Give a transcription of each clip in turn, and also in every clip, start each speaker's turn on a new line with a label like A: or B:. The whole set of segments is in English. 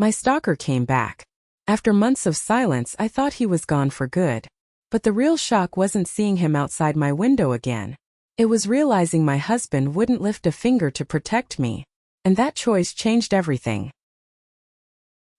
A: My stalker came back. After months of silence, I thought he was gone for good. But the real shock wasn't seeing him outside my window again. It was realizing my husband wouldn't lift a finger to protect me. And that choice changed everything.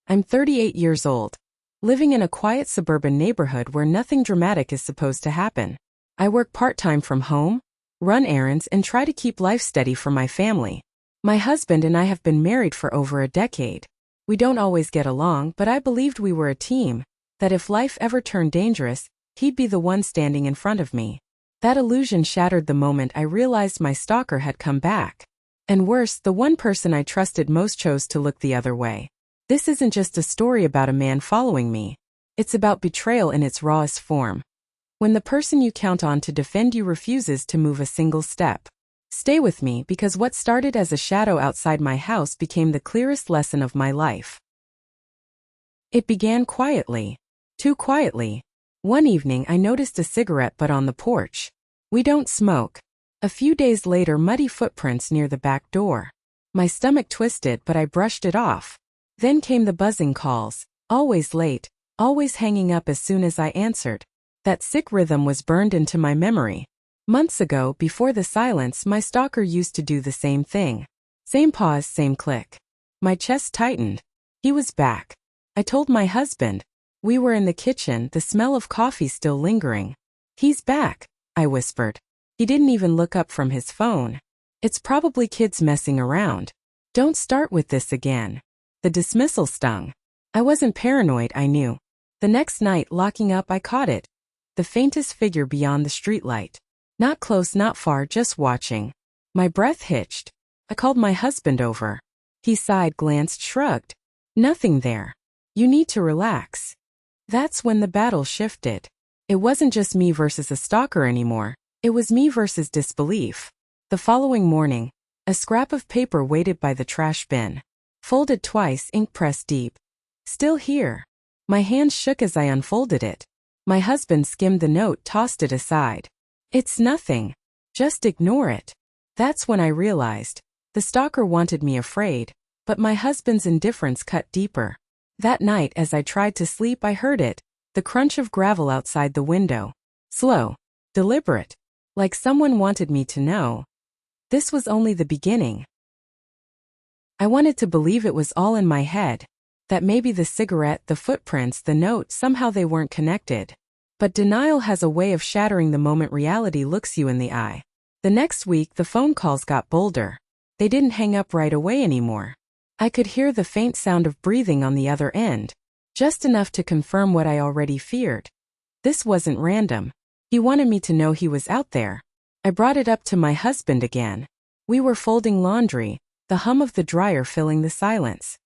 A: I'm 38 years old, living in a quiet suburban neighborhood where nothing dramatic is supposed to happen. I work part-time from home, run errands, and try to keep life steady for my family. My husband and I have been married for over a decade. We don't always get along, but I believed we were a team, that if life ever turned dangerous, he'd be the one standing in front of me. That illusion shattered the moment I realized my stalker had come back. And worse, the one person I trusted most chose to look the other way. This isn't just a story about a man following me. It's about betrayal in its rawest form. When the person you count on to defend you refuses to move a single step. Stay with me, because what started as a shadow outside my house became the clearest lesson of my life. It began quietly. Too quietly. One evening I noticed a cigarette butt on the porch. We don't smoke. A few days later, muddy footprints near the back door. My stomach twisted, but I brushed it off. Then came the buzzing calls, always late, always hanging up as soon as I answered. That sick rhythm was burned into my memory. Months ago, before the silence, my stalker used to do the same thing. Same pause, same click. My chest tightened. He was back. I told my husband. We were in the kitchen, the smell of coffee still lingering. He's back, I whispered. He didn't even look up from his phone. It's probably kids messing around. Don't start with this again. The dismissal stung. I wasn't paranoid, I knew. The next night, locking up, I caught it. The faintest figure beyond the streetlight. Not close, not far, just watching. My breath hitched. I called my husband over. He sighed, glanced, shrugged. Nothing there. You need to relax. That's when the battle shifted. It wasn't just me versus a stalker anymore. It was me versus disbelief. The following morning, a scrap of paper waited by the trash bin. Folded twice, ink pressed deep. Still here. My hands shook as I unfolded it. My husband skimmed the note, tossed it aside. It's nothing. Just ignore it. That's when I realized. The stalker wanted me afraid, but my husband's indifference cut deeper. That night, as I tried to sleep, I heard it. The crunch of gravel outside the window. Slow. Deliberate. Like someone wanted me to know. This was only the beginning. I wanted to believe it was all in my head. That maybe the cigarette, the footprints, the note, somehow they weren't connected. But denial has a way of shattering the moment reality looks you in the eye. The next week, the phone calls got bolder. They didn't hang up right away anymore. I could hear the faint sound of breathing on the other end. Just enough to confirm what I already feared. This wasn't random. He wanted me to know he was out there. I brought it up to my husband again. We were folding laundry, the hum of the dryer filling the silence.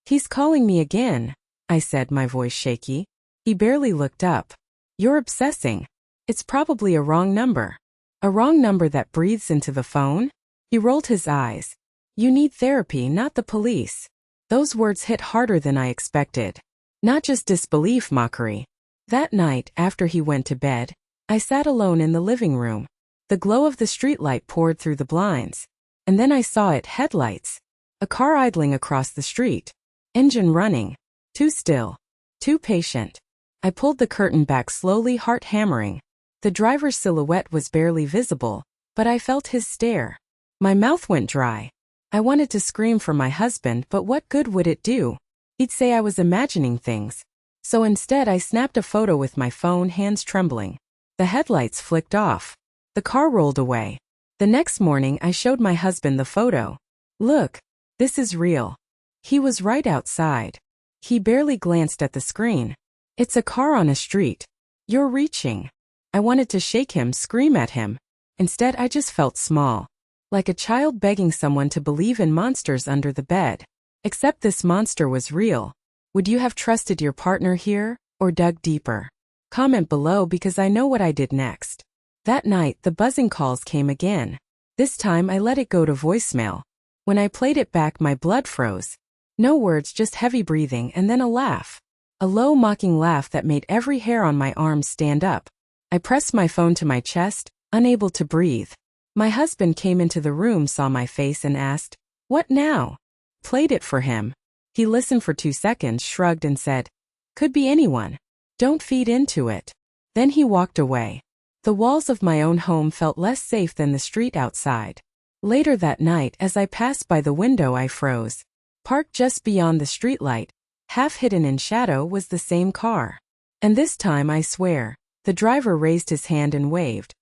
A: He's calling me again, I said, my voice shaky. He barely looked up. You're obsessing. It's probably a wrong number. A wrong number that breathes into the phone? He rolled his eyes. You need therapy, not the police. Those words hit harder than I expected. Not just disbelief, mockery. That night, after he went to bed, I sat alone in the living room. The glow of the streetlight poured through the blinds. And then I saw it, headlights. A car idling across the street. Engine running. Too still. Too patient. I pulled the curtain back slowly, heart hammering. The driver's silhouette was barely visible, but I felt his stare. My mouth went dry. I wanted to scream for my husband, but what good would it do? He'd say I was imagining things. So instead I snapped a photo with my phone, hands trembling. The headlights flicked off. The car rolled away. The next morning I showed my husband the photo. Look, this is real. He was right outside. He barely glanced at the screen. It's a car on a street. You're reaching. I wanted to shake him, scream at him. Instead I just felt small. Like a child begging someone to believe in monsters under the bed. Except this monster was real. Would you have trusted your partner here, or dug deeper? Comment below, because I know what I did next. That night, the buzzing calls came again. This time I let it go to voicemail. When I played it back, my blood froze. No words, just heavy breathing, and then a laugh. A low, mocking laugh that made every hair on my arms stand up. I pressed my phone to my chest, unable to breathe. My husband came into the room, saw my face, and asked, "What now?" Played it for him. He listened for 2 seconds, shrugged and said, "Could be anyone. Don't feed into it." Then he walked away. The walls of my own home felt less safe than the street outside. Later that night, as I passed by the window, I froze. Parked just beyond the streetlight, half hidden in shadow, was the same car. And this time, I swear, the driver raised his hand and waved.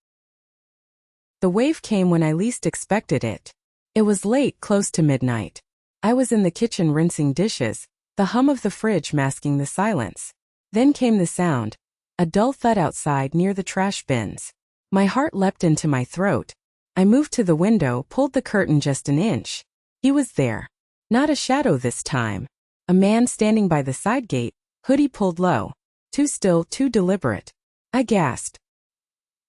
A: The wave came when I least expected it. It was late, close to midnight. I was in the kitchen rinsing dishes, the hum of the fridge masking the silence. Then came the sound, a dull thud outside near the trash bins. My heart leapt into my throat. I moved to the window, pulled the curtain just an inch. He was there. Not a shadow this time. A man standing by the side gate, hoodie pulled low. Too still, too deliberate. I gasped.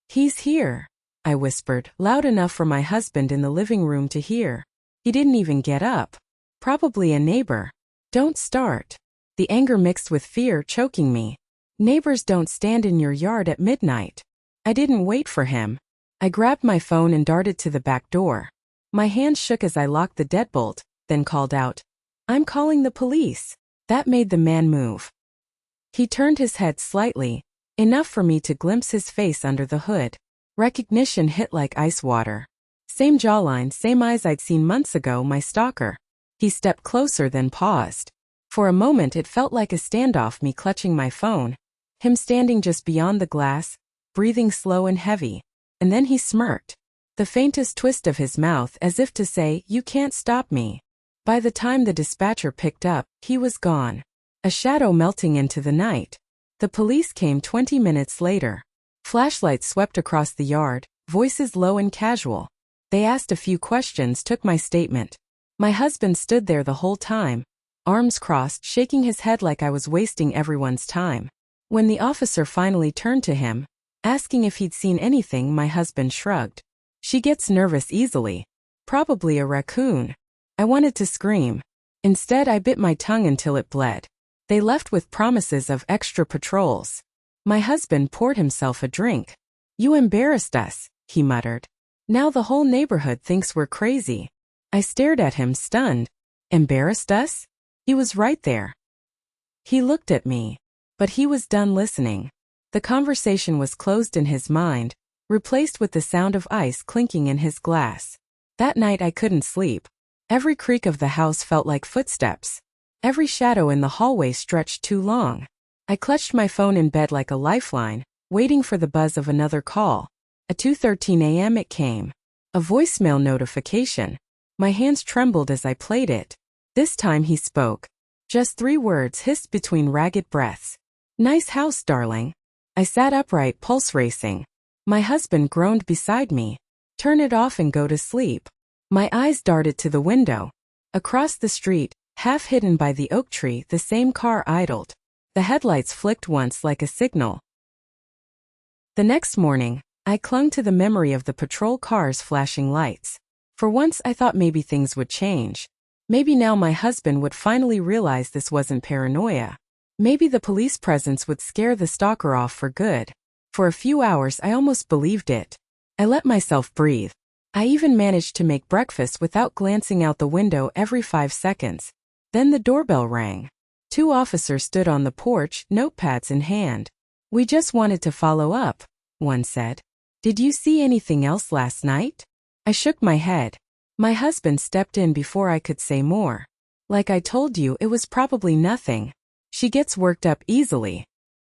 A: "He's here," I whispered, loud enough for my husband in the living room to hear. He didn't even get up. Probably a neighbor. "Don't start." The anger mixed with fear, choking me. Neighbors don't stand in your yard at midnight. I didn't wait for him. I grabbed my phone and darted to the back door. My hands shook as I locked the deadbolt, then called out, "I'm calling the police." That made the man move. He turned his head slightly, enough for me to glimpse his face under the hood. Recognition hit like ice water. Same jawline, same eyes I'd seen months ago, my stalker. He stepped closer, then paused. For a moment it felt like a standoff, me clutching my phone, him standing just beyond the glass, breathing slow and heavy. And then he smirked. The faintest twist of his mouth, as if to say, "You can't stop me." By the time the dispatcher picked up, he was gone. A shadow melting into the night. The police came 20 minutes later. Flashlights swept across the yard, voices low and casual. They asked a few questions, took my statement. My husband stood there the whole time, arms crossed, shaking his head like I was wasting everyone's time. When the officer finally turned to him, asking if he'd seen anything, my husband shrugged. "She gets nervous easily. Probably a raccoon." I wanted to scream. Instead, I bit my tongue until it bled. They left with promises of extra patrols. My husband poured himself a drink. "You embarrassed us," he muttered. "Now the whole neighborhood thinks we're crazy." I stared at him, stunned. Embarrassed us? He was right there. He looked at me. But he was done listening. The conversation was closed in his mind, replaced with the sound of ice clinking in his glass. That night I couldn't sleep. Every creak of the house felt like footsteps. Every shadow in the hallway stretched too long. I clutched my phone in bed like a lifeline, waiting for the buzz of another call. At 2:13 a.m. it came. A voicemail notification. My hands trembled as I played it. This time he spoke. Just 3 words hissed between ragged breaths. "Nice house, darling." I sat upright, pulse racing. My husband groaned beside me. "Turn it off and go to sleep." My eyes darted to the window. Across the street, half hidden by the oak tree, the same car idled. The headlights flicked once like a signal. The next morning, I clung to the memory of the patrol car's flashing lights. For once I thought maybe things would change. Maybe now my husband would finally realize this wasn't paranoia. Maybe the police presence would scare the stalker off for good. For a few hours I almost believed it. I let myself breathe. I even managed to make breakfast without glancing out the window every 5 seconds. Then the doorbell rang. 2 officers stood on the porch, notepads in hand. "We just wanted to follow up," one said. "Did you see anything else last night?" I shook my head. My husband stepped in before I could say more. "Like I told you, it was probably nothing. She gets worked up easily."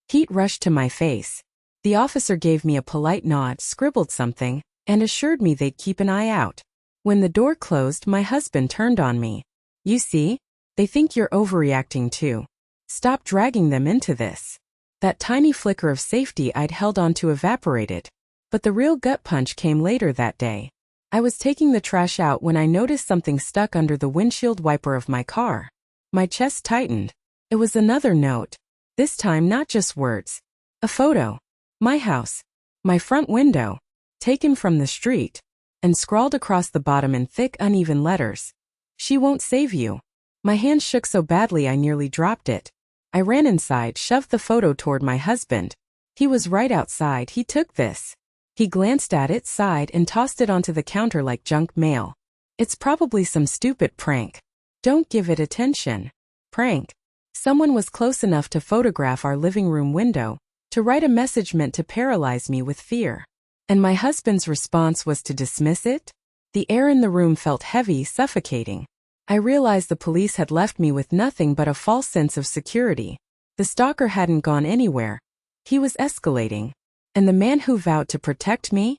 A: Heat rushed to my face. The officer gave me a polite nod, scribbled something, and assured me they'd keep an eye out. When the door closed, my husband turned on me. "You see? They think you're overreacting too. Stop dragging them into this." That tiny flicker of safety I'd held on to evaporated. But the real gut punch came later that day. I was taking the trash out when I noticed something stuck under the windshield wiper of my car. My chest tightened. It was another note. This time not just words. A photo. My house. My front window. Taken from the street. And scrawled across the bottom in thick, uneven letters. "She won't save you." My hand shook so badly I nearly dropped it. I ran inside, shoved the photo toward my husband. He was right outside. "He took this." He glanced at it, sighed, and tossed it onto the counter like junk mail. "It's probably some stupid prank. Don't give it attention." Prank. Someone was close enough to photograph our living room window, to write a message meant to paralyze me with fear. And my husband's response was to dismiss it? The air in the room felt heavy, suffocating. I realized the police had left me with nothing but a false sense of security. The stalker hadn't gone anywhere. He was escalating. And the man who vowed to protect me?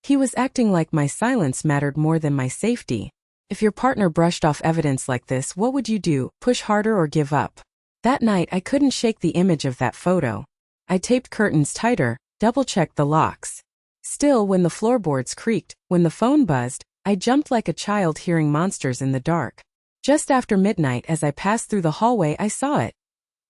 A: He was acting like my silence mattered more than my safety. If your partner brushed off evidence like this, what would you do? Push harder or give up? That night I couldn't shake the image of that photo. I taped curtains tighter, double-checked the locks. Still, when the floorboards creaked, when the phone buzzed, I jumped like a child hearing monsters in the dark. Just after midnight, as I passed through the hallway, I saw it.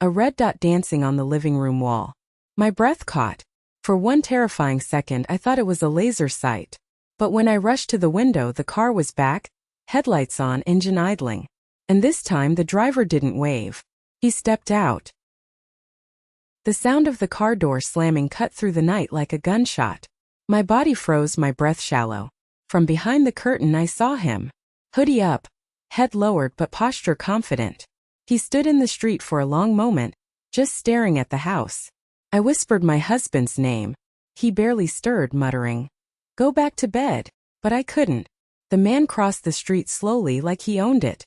A: A red dot dancing on the living room wall. My breath caught. For one terrifying second, I thought it was a laser sight. But when I rushed to the window, the car was back, headlights on, engine idling. And this time, the driver didn't wave. He stepped out. The sound of the car door slamming cut through the night like a gunshot. My body froze, my breath shallow. From behind the curtain I saw him. Hoodie up, head lowered but posture confident. He stood in the street for a long moment, just staring at the house. I whispered my husband's name. He barely stirred, muttering, "Go back to bed." But I couldn't. The man crossed the street slowly like he owned it.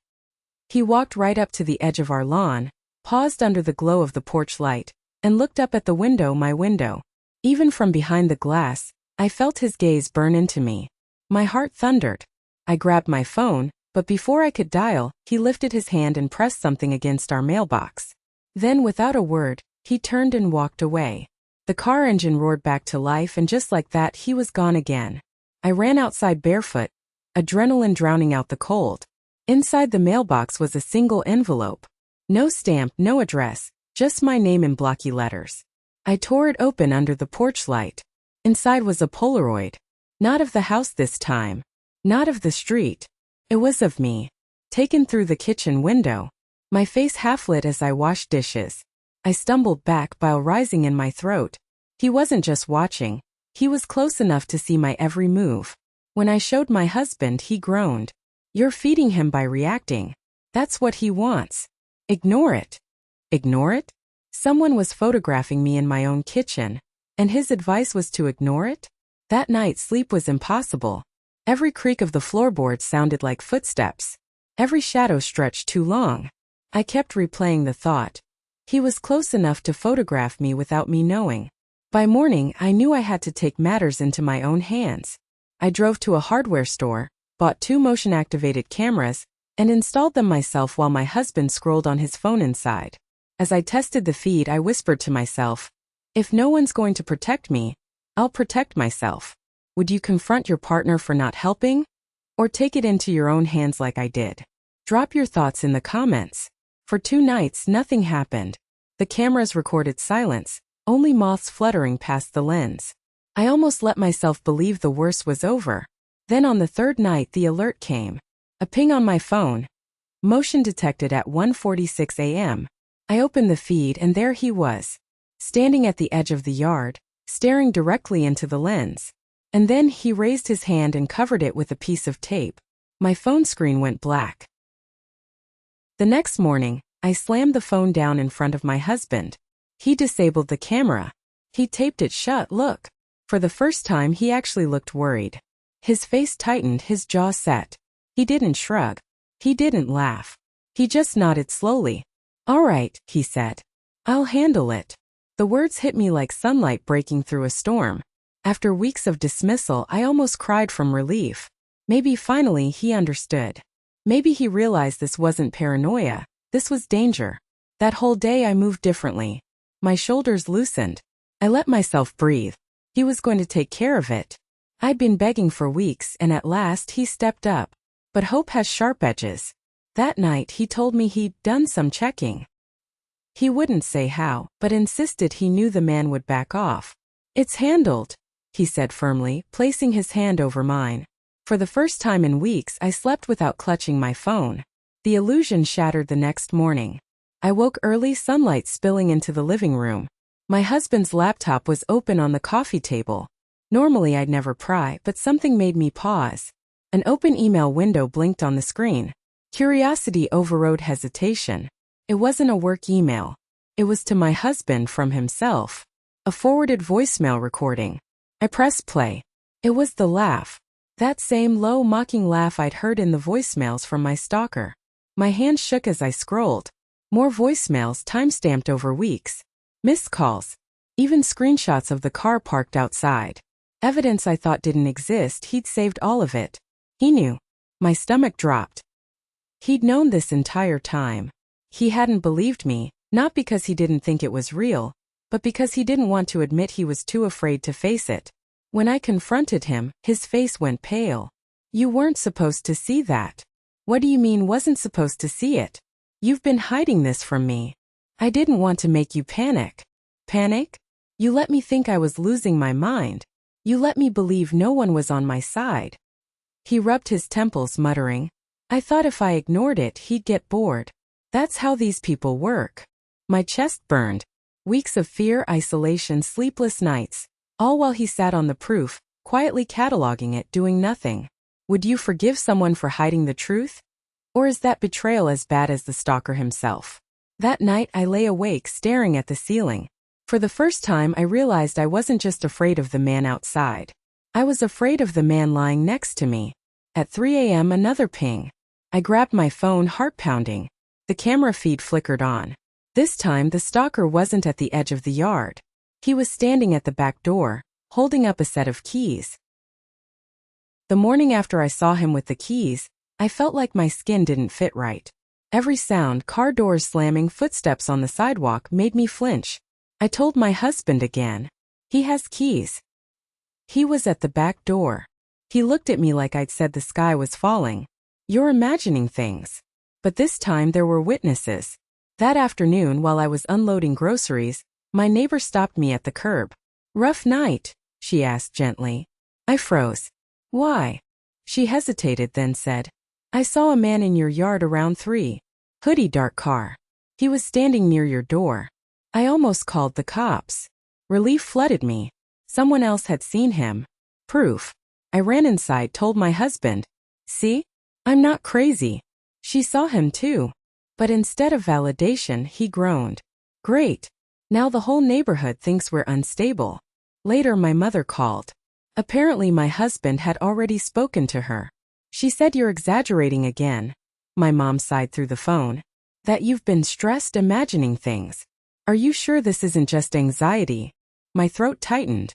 A: He walked right up to the edge of our lawn, paused under the glow of the porch light, and looked up at the window, my window. Even from behind the glass, I felt his gaze burn into me. My heart thundered. I grabbed my phone, but before I could dial, he lifted his hand and pressed something against our mailbox. Then, without a word, he turned and walked away. The car engine roared back to life, and just like that, he was gone again. I ran outside barefoot, adrenaline drowning out the cold. Inside the mailbox was a single envelope. No stamp, no address, just my name in blocky letters. I tore it open under the porch light. Inside was a Polaroid. Not of the house this time. Not of the street. It was of me. Taken through the kitchen window. My face half lit as I washed dishes. I stumbled back, bile rising in my throat. He wasn't just watching. He was close enough to see my every move. When I showed my husband, he groaned. "You're feeding him by reacting. That's what he wants. Ignore it." Ignore it? Someone was photographing me in my own kitchen. And his advice was to ignore it? That night, sleep was impossible. Every creak of the floorboards sounded like footsteps. Every shadow stretched too long. I kept replaying the thought. He was close enough to photograph me without me knowing. By morning, I knew I had to take matters into my own hands. I drove to a hardware store, bought 2 motion-activated cameras, and installed them myself while my husband scrolled on his phone inside. As I tested the feed, I whispered to myself, "If no one's going to protect me, I'll protect myself." Would you confront your partner for not helping? Or take it into your own hands like I did? Drop your thoughts in the comments. For 2 nights, nothing happened. The cameras recorded silence, only moths fluttering past the lens. I almost let myself believe the worst was over. Then on the 3rd night, the alert came. A ping on my phone. Motion detected at 1:46 a.m. I opened the feed and there he was, standing at the edge of the yard, staring directly into the lens. And then he raised his hand and covered it with a piece of tape. My phone screen went black. The next morning, I slammed the phone down in front of my husband. He disabled the camera. He taped it shut. Look. For the first time, he actually looked worried. His face tightened, his jaw set. He didn't shrug. He didn't laugh. He just nodded slowly. "All right," he said. "I'll handle it." The words hit me like sunlight breaking through a storm. After weeks of dismissal, I almost cried from relief. Maybe finally he understood. Maybe he realized this wasn't paranoia. This was danger. That whole day I moved differently. My shoulders loosened. I let myself breathe. He was going to take care of it. I'd been begging for weeks, and at last he stepped up. But hope has sharp edges. That night he told me he'd done some checking. He wouldn't say how, but insisted he knew the man would back off. "It's handled," he said firmly, placing his hand over mine. For the first time in weeks, I slept without clutching my phone. The illusion shattered the next morning. I woke early, sunlight spilling into the living room. My husband's laptop was open on the coffee table. Normally I'd never pry, but something made me pause. An open email window blinked on the screen. Curiosity overrode hesitation. It wasn't a work email. It was to my husband from himself. A forwarded voicemail recording. I pressed play. It was the laugh. That same low, mocking laugh I'd heard in the voicemails from my stalker. My hand shook as I scrolled. More voicemails timestamped over weeks. Missed calls. Even screenshots of the car parked outside. Evidence I thought didn't exist, he'd saved all of it. He knew. My stomach dropped. He'd known this entire time. He hadn't believed me, not because he didn't think it was real, but because he didn't want to admit he was too afraid to face it. When I confronted him, his face went pale. You weren't supposed to see that. What do you mean wasn't supposed to see it? You've been hiding this from me. I didn't want to make you panic. Panic? You let me think I was losing my mind. You let me believe no one was on my side. He rubbed his temples, muttering, I thought if I ignored it, he'd get bored. That's how these people work. My chest burned. Weeks of fear, isolation, sleepless nights. All while he sat on the proof, quietly cataloging it, doing nothing. Would you forgive someone for hiding the truth? Or is that betrayal as bad as the stalker himself? That night I lay awake staring at the ceiling. For the first time I realized I wasn't just afraid of the man outside. I was afraid of the man lying next to me. At 3 a.m. another ping. I grabbed my phone, heart pounding. The camera feed flickered on. This time the stalker wasn't at the edge of the yard. He was standing at the back door, holding up a set of keys. The morning after I saw him with the keys, I felt like my skin didn't fit right. Every sound, car doors slamming, footsteps on the sidewalk, made me flinch. I told my husband again. He has keys. He was at the back door. He looked at me like I'd said the sky was falling. You're imagining things. But this time there were witnesses. That afternoon, while I was unloading groceries, my neighbor stopped me at the curb. Rough night? She asked gently. I froze. Why? She hesitated, then said, I saw a man in your yard around 3. Hoodie, dark car. He was standing near your door. I almost called the cops. Relief flooded me. Someone else had seen him. Proof. I ran inside, told my husband. See? I'm not crazy. She saw him too. But instead of validation, he groaned. Great. Now the whole neighborhood thinks we're unstable. Later my mother called. Apparently my husband had already spoken to her. She said, you're exaggerating again. My mom sighed through the phone. That you've been stressed, imagining things. Are you sure this isn't just anxiety? My throat tightened.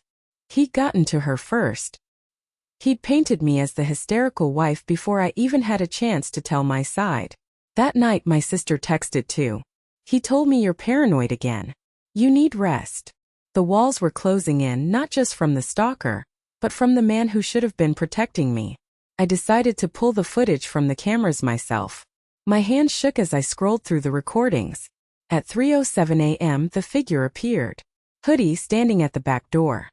A: He'd gotten to her first. He'd painted me as the hysterical wife before I even had a chance to tell my side. That night my sister texted too. He told me you're paranoid again. You need rest. The walls were closing in, not just from the stalker, but from the man who should have been protecting me. I decided to pull the footage from the cameras myself. My hand shook as I scrolled through the recordings. At 3:07 a.m. the figure appeared. Hoodie, standing at the back door.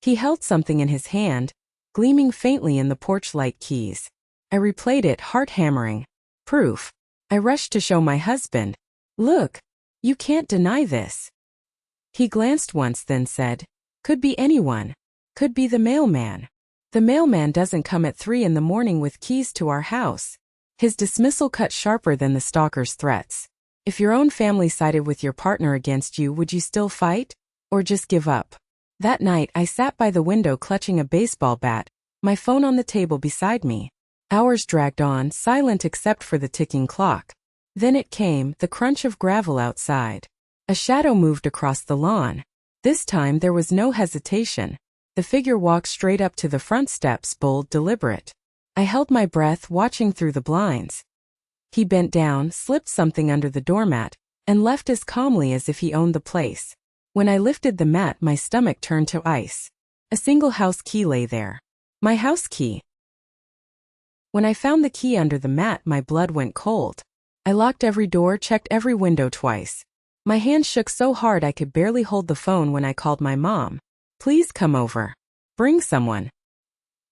A: He held something in his hand, gleaming faintly in the porch light. Keys. I replayed it, heart hammering. Proof. I rushed to show my husband. Look. You can't deny this. He glanced once, then said, could be anyone. Could be the mailman. The mailman doesn't come at 3 in the morning with keys to our house. His dismissal cut sharper than the stalker's threats. If your own family sided with your partner against you, would you still fight? Or just give up? That night I sat by the window clutching a baseball bat, my phone on the table beside me. Hours dragged on, silent except for the ticking clock. Then it came, the crunch of gravel outside. A shadow moved across the lawn. This time there was no hesitation. The figure walked straight up to the front steps, bold, deliberate. I held my breath, watching through the blinds. He bent down, slipped something under the doormat, and left as calmly as if he owned the place. When I lifted the mat, my stomach turned to ice. A single house key lay there. My house key. When I found the key under the mat, my blood went cold. I locked every door, checked every window twice. My hand shook so hard I could barely hold the phone when I called my mom. Please come over. Bring someone.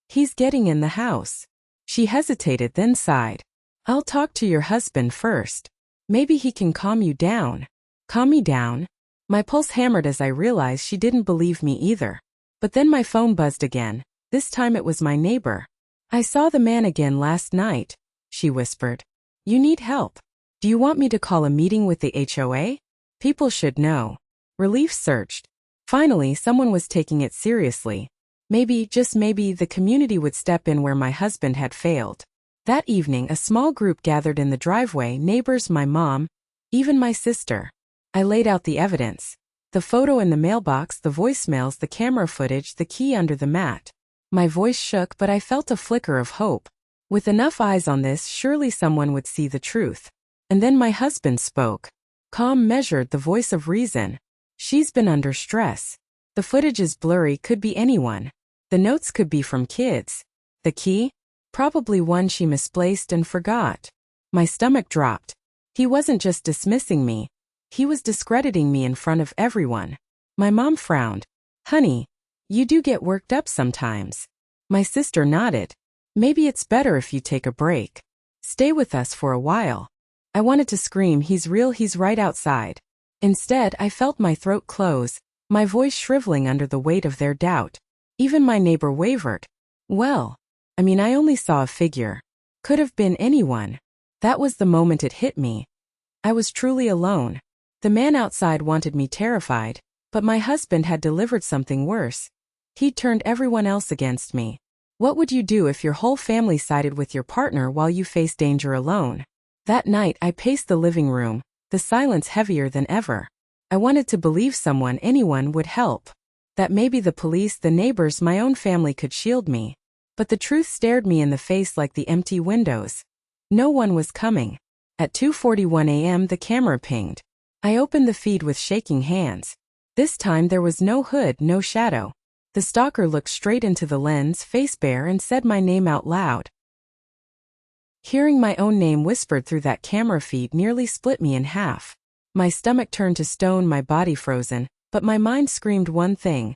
A: He's getting in the house. She hesitated, then sighed. I'll talk to your husband first. Maybe he can calm you down. Calm me down? My pulse hammered as I realized she didn't believe me either. But then my phone buzzed again. This time it was my neighbor. I saw the man again last night, she whispered. You need help. Do you want me to call a meeting with the HOA? People should know. Relief surged. Finally, someone was taking it seriously. Maybe, just maybe, the community would step in where my husband had failed. That evening, a small group gathered in the driveway, neighbors, my mom, even my sister. I laid out the evidence. The photo in the mailbox, the voicemails, the camera footage, the key under the mat. My voice shook, but I felt a flicker of hope. With enough eyes on this, surely someone would see the truth. And then my husband spoke. Calm, measured, the voice of reason. She's been under stress. The footage is blurry, could be anyone. The notes could be from kids. The key? Probably one she misplaced and forgot. My stomach dropped. He wasn't just dismissing me. He was discrediting me in front of everyone. My mom frowned. Honey, you do get worked up sometimes. My sister nodded. Maybe it's better if you take a break. Stay with us for a while. I wanted to scream, he's real, he's right outside. Instead, I felt my throat close, my voice shriveling under the weight of their doubt. Even my neighbor wavered. Well, I only saw a figure. Could have been anyone. That was the moment it hit me. I was truly alone. The man outside wanted me terrified, but my husband had delivered something worse. He'd turned everyone else against me. What would you do if your whole family sided with your partner while you faced danger alone? That night, I paced the living room, the silence heavier than ever. I wanted to believe someone, anyone, would help. That maybe the police, the neighbors, my own family could shield me. But the truth stared me in the face like the empty windows. No one was coming. At 2:41 a.m. the camera pinged. I opened the feed with shaking hands. This time there was no hood, no shadow. The stalker looked straight into the lens, face bare, and said my name out loud. Hearing my own name whispered through that camera feed nearly split me in half. My stomach turned to stone, my body frozen, but my mind screamed one thing.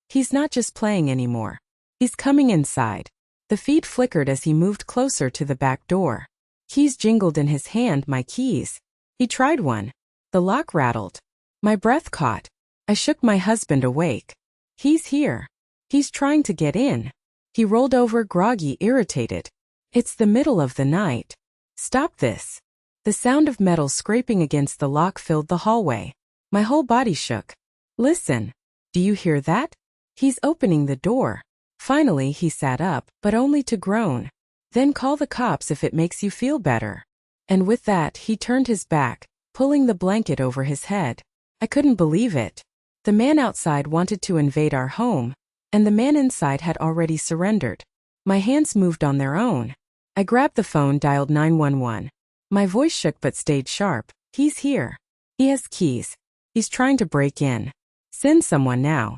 A: He's not just playing anymore. He's coming inside. The feed flickered as he moved closer to the back door. Keys jingled in his hand, my keys. He tried one. The lock rattled. My breath caught. I shook my husband awake. He's here. He's trying to get in. He rolled over, groggy, irritated. It's the middle of the night. Stop this. The sound of metal scraping against the lock filled the hallway. My whole body shook. Listen. Do you hear that? He's opening the door. Finally, he sat up, but only to groan. Then call the cops if it makes you feel better. And with that, he turned his back, pulling the blanket over his head. I couldn't believe it. The man outside wanted to invade our home, and the man inside had already surrendered. My hands moved on their own. I grabbed the phone, dialed 911. My voice shook but stayed sharp. He's here. He has keys. He's trying to break in. Send someone now.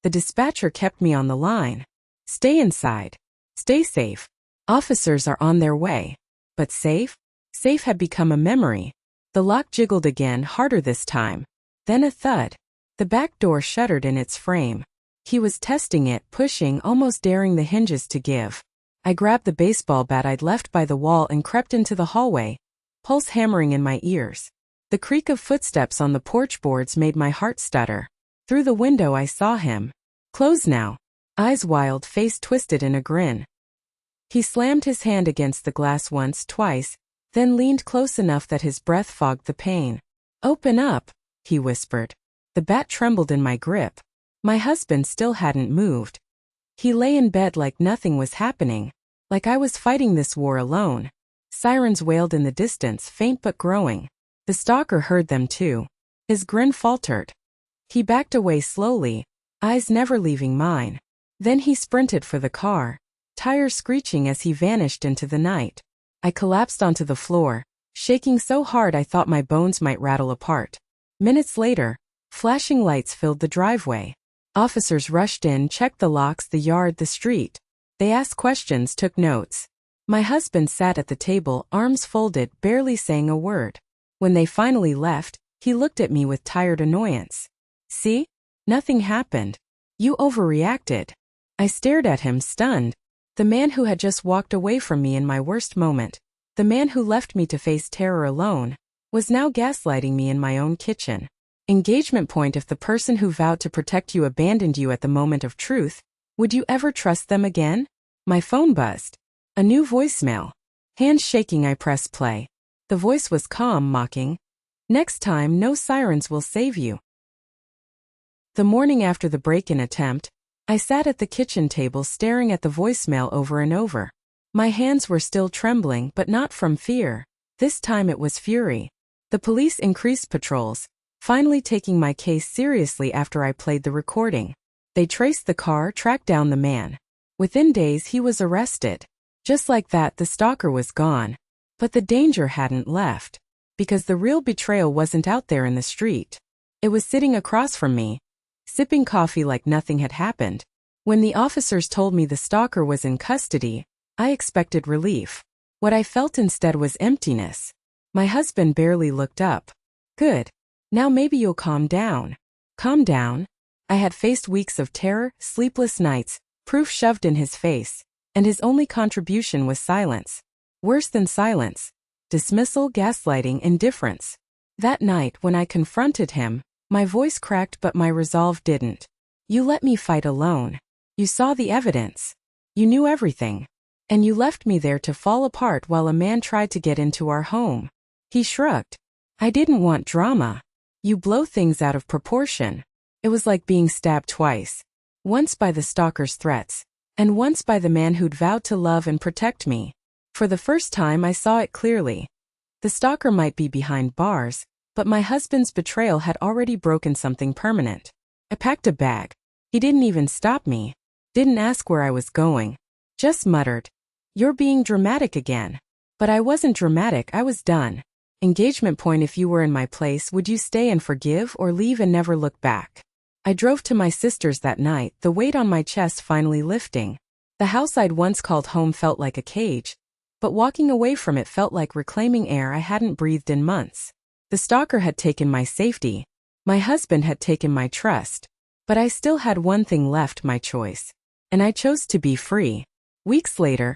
A: The dispatcher kept me on the line. Stay inside. Stay safe. Officers are on their way. But safe? Safe had become a memory. The lock jiggled again, harder this time. Then a thud. The back door shuddered in its frame. He was testing it, pushing, almost daring the hinges to give. I grabbed the baseball bat I'd left by the wall and crept into the hallway, pulse hammering in my ears. The creak of footsteps on the porch boards made my heart stutter. Through the window I saw him. Close now. Eyes wild, face twisted in a grin. He slammed his hand against the glass once, twice, then leaned close enough that his breath fogged the pain. Open up, he whispered. The bat trembled in my grip. My husband still hadn't moved. He lay in bed like nothing was happening, like I was fighting this war alone. Sirens wailed in the distance, faint but growing. The stalker heard them too. His grin faltered. He backed away slowly, eyes never leaving mine. Then he sprinted for the car, tires screeching as he vanished into the night. I collapsed onto the floor, shaking so hard I thought my bones might rattle apart. Minutes later, flashing lights filled the driveway. Officers rushed in, checked the locks, the yard, the street. They asked questions, took notes. My husband sat at the table, arms folded, barely saying a word. When they finally left, he looked at me with tired annoyance. See? Nothing happened. You overreacted. I stared at him, stunned. The man who had just walked away from me in my worst moment, the man who left me to face terror alone, was now gaslighting me in my own kitchen. Engagement point: if the person who vowed to protect you abandoned you at the moment of truth, would you ever trust them again? My phone buzzed. A new voicemail. Hands shaking, I pressed play. The voice was calm, mocking. Next time, no sirens will save you. The morning after the break-in attempt, I sat at the kitchen table staring at the voicemail over and over. My hands were still trembling, but not from fear. This time it was fury. The police increased patrols, finally taking my case seriously after I played the recording. They traced the car, tracked down the man. Within days he was arrested. Just like that, the stalker was gone. But the danger hadn't left. Because the real betrayal wasn't out there in the street. It was sitting across from me, sipping coffee like nothing had happened. When the officers told me the stalker was in custody, I expected relief. What I felt instead was emptiness. My husband barely looked up. Good. Now maybe you'll calm down. Calm down? I had faced weeks of terror, sleepless nights, proof shoved in his face, and his only contribution was silence. Worse than silence. Dismissal, gaslighting, indifference. That night, when I confronted him, my voice cracked but my resolve didn't. You let me fight alone. You saw the evidence. You knew everything. And you left me there to fall apart while a man tried to get into our home. He shrugged. I didn't want drama. You blow things out of proportion. It was like being stabbed twice. Once by the stalker's threats, and once by the man who'd vowed to love and protect me. For the first time I saw it clearly. The stalker might be behind bars, but my husband's betrayal had already broken something permanent. I packed a bag. He didn't even stop me. Didn't ask where I was going. Just muttered, "You're being dramatic again." But I wasn't dramatic, I was done. Engagement point: if you were in my place, would you stay and forgive or leave and never look back? I drove to my sister's that night, the weight on my chest finally lifting. The house I'd once called home felt like a cage. But walking away from it felt like reclaiming air I hadn't breathed in months. The stalker had taken my safety. My husband had taken my trust. But I still had one thing left: my choice. And I chose to be free. Weeks later,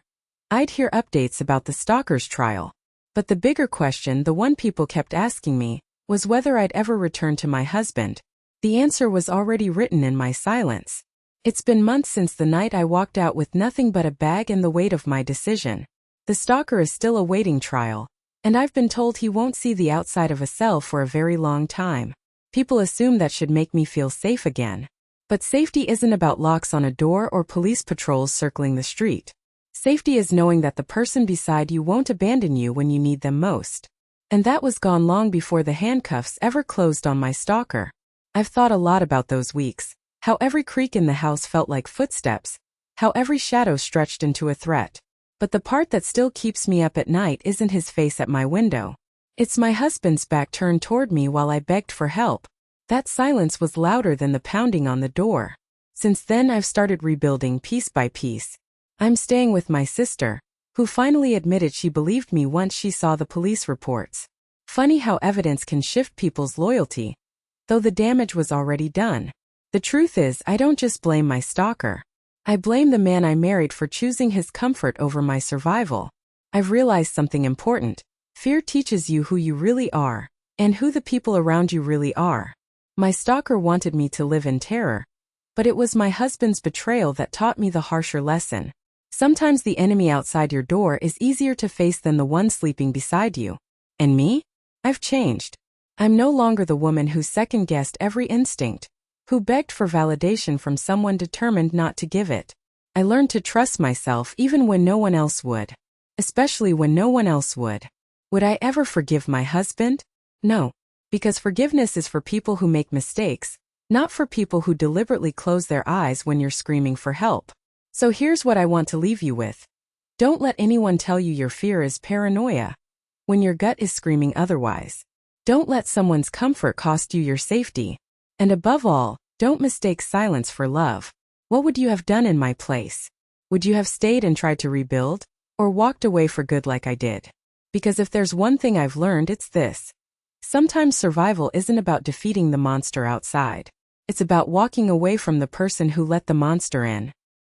A: I'd hear updates about the stalker's trial. But the bigger question, the one people kept asking me, was whether I'd ever return to my husband. The answer was already written in my silence. It's been months since the night I walked out with nothing but a bag and the weight of my decision. The stalker is still awaiting trial, and I've been told he won't see the outside of a cell for a very long time. People assume that should make me feel safe again. But safety isn't about locks on a door or police patrols circling the street. Safety is knowing that the person beside you won't abandon you when you need them most. And that was gone long before the handcuffs ever closed on my stalker. I've thought a lot about those weeks, how every creak in the house felt like footsteps, how every shadow stretched into a threat. But the part that still keeps me up at night isn't his face at my window. It's my husband's back turned toward me while I begged for help. That silence was louder than the pounding on the door. Since then I've started rebuilding piece by piece. I'm staying with my sister, who finally admitted she believed me once she saw the police reports. Funny how evidence can shift people's loyalty, though the damage was already done. The truth is, I don't just blame my stalker. I blame the man I married for choosing his comfort over my survival. I've realized something important. Fear teaches you who you really are, and who the people around you really are. My stalker wanted me to live in terror, but it was my husband's betrayal that taught me the harsher lesson. Sometimes the enemy outside your door is easier to face than the one sleeping beside you. And me? I've changed. I'm no longer the woman who second-guessed every instinct, who begged for validation from someone determined not to give it. I learned to trust myself even when no one else would. Especially when no one else would. Would I ever forgive my husband? No. Because forgiveness is for people who make mistakes, not for people who deliberately close their eyes when you're screaming for help. So here's what I want to leave you with. Don't let anyone tell you your fear is paranoia, when your gut is screaming otherwise. Don't let someone's comfort cost you your safety. And above all, don't mistake silence for love. What would you have done in my place? Would you have stayed and tried to rebuild, or walked away for good like I did? Because if there's one thing I've learned, it's this. Sometimes survival isn't about defeating the monster outside. It's about walking away from the person who let the monster in.